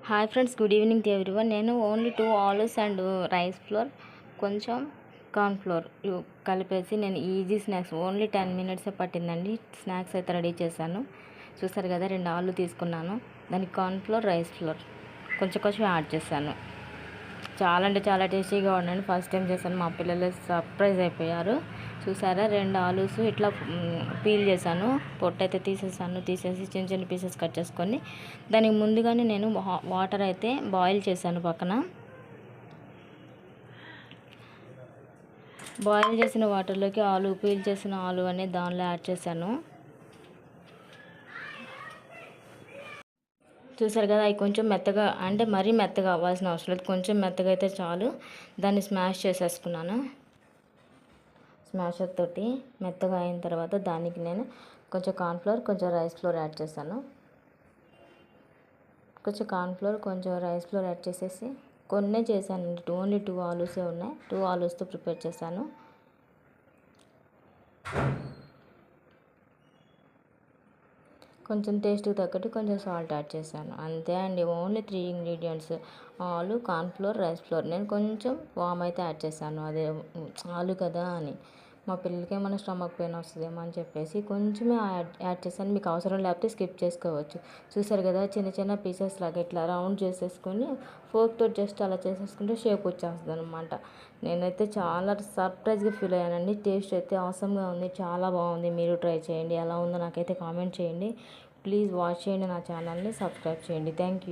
Hi friends, good evening to everyone. నేను only 2 ఆలూస్ and rice flour, కొంచెం corn flour కలిపేసి నేను ఈజీ స్నాక్స్ ఓన్లీ 10 మినిట్స్ పట్టిందండి. Snacks అయితే రెడీ చేశాను. చూసారు కదా, 2 ఆలు తీసుకున్నాను. దానికి కార్న్ ఫ్లోర్, రైస్ ఫ్లోర్ కొంచెం కొంచెం యాడ్ చేశాను. చాలా అంటే చాలా టేస్టీగా ఉండండి. ఫస్ట్ టైం చేశాను, మా పిల్లలు సర్ప్రైజ్ అయిపోయారు. చూసారా, 2 ఆలూస్ ఇట్లా పీల్ చేశాను, పొట్టు అయితే తీసేసి చిన్న చిన్న పీసెస్ కట్ చేసుకొని దానికి ముందుగానే నేను వాటర్ అయితే బాయిల్ చేశాను. పక్కన బాయిల్ చేసిన వాటర్లోకి పీల్ చేసిన ఆలు అనేది దానిలో యాడ్ చేశాను. చూసారు కదా, అవి కొంచెం మెత్తగా, అంటే మరీ మెత్తగా అవ్వాల్సిన అవసరం లేదు, కొంచెం మెత్తగా అయితే చాలు. దాన్ని స్మాష్ చేసేసుకున్నాను. స్మాషర్ తోటి మెత్తగా అయిన తర్వాత దానికి నేను కొంచెం కార్న్ఫ్లోర్, కొంచెం రైస్ ఫ్లోర్ యాడ్ చేశాను. కొంచెం కార్న్ఫ్లోర్, కొంచెం రైస్ ఫ్లోర్ యాడ్ చేసేసి కొన్నే చేశాను. ఓన్లీ 2 ఆలూసే ఉన్నాయి. 2 ఆలూస్తో ప్రిపేర్ చేశాను. కొంచెం టేస్ట్కి తగ్గట్టు కొంచెం సాల్ట్ యాడ్ చేశాను. అంతే అండి, ఓన్లీ 3 ఇంగ్రీడియంట్స్: ఆలు, కార్న్ఫ్లోర్, రైస్ ఫ్లోర్. నేను కొంచెం వామ్ అయితే యాడ్ చేశాను, అదే ఆలు కదా అని. మా పిల్లలకి ఏమైనా స్టమక్ పెయిన్ వస్తుందేమో అని చెప్పేసి కొంచెమే యాడ్ చేశాను. మీకు అవసరం లేకపోతే స్కిప్ చేసుకోవచ్చు. చూసారు కదా, చిన్న చిన్న పీసెస్ లాగా ఇట్లా రౌండ్ చేసేసుకొని ఫోర్క్తో జస్ట్ అలా చేసేసుకుంటే షేప్ వచ్చేస్తుంది అనమాట. నేనైతే చాలా సర్ప్రైజ్గా ఫీల్ అయ్యానండి. టేస్ట్ అయితే ఆసమ్గా ఉంది, చాలా బాగుంది. మీరు ట్రై చేయండి, ఎలా ఉందో నాకైతే కామెంట్ చేయండి. ప్లీజ్ వాచ్ చేయండి, నా ఛానల్ని సబ్స్క్రైబ్ చేయండి. Thank you.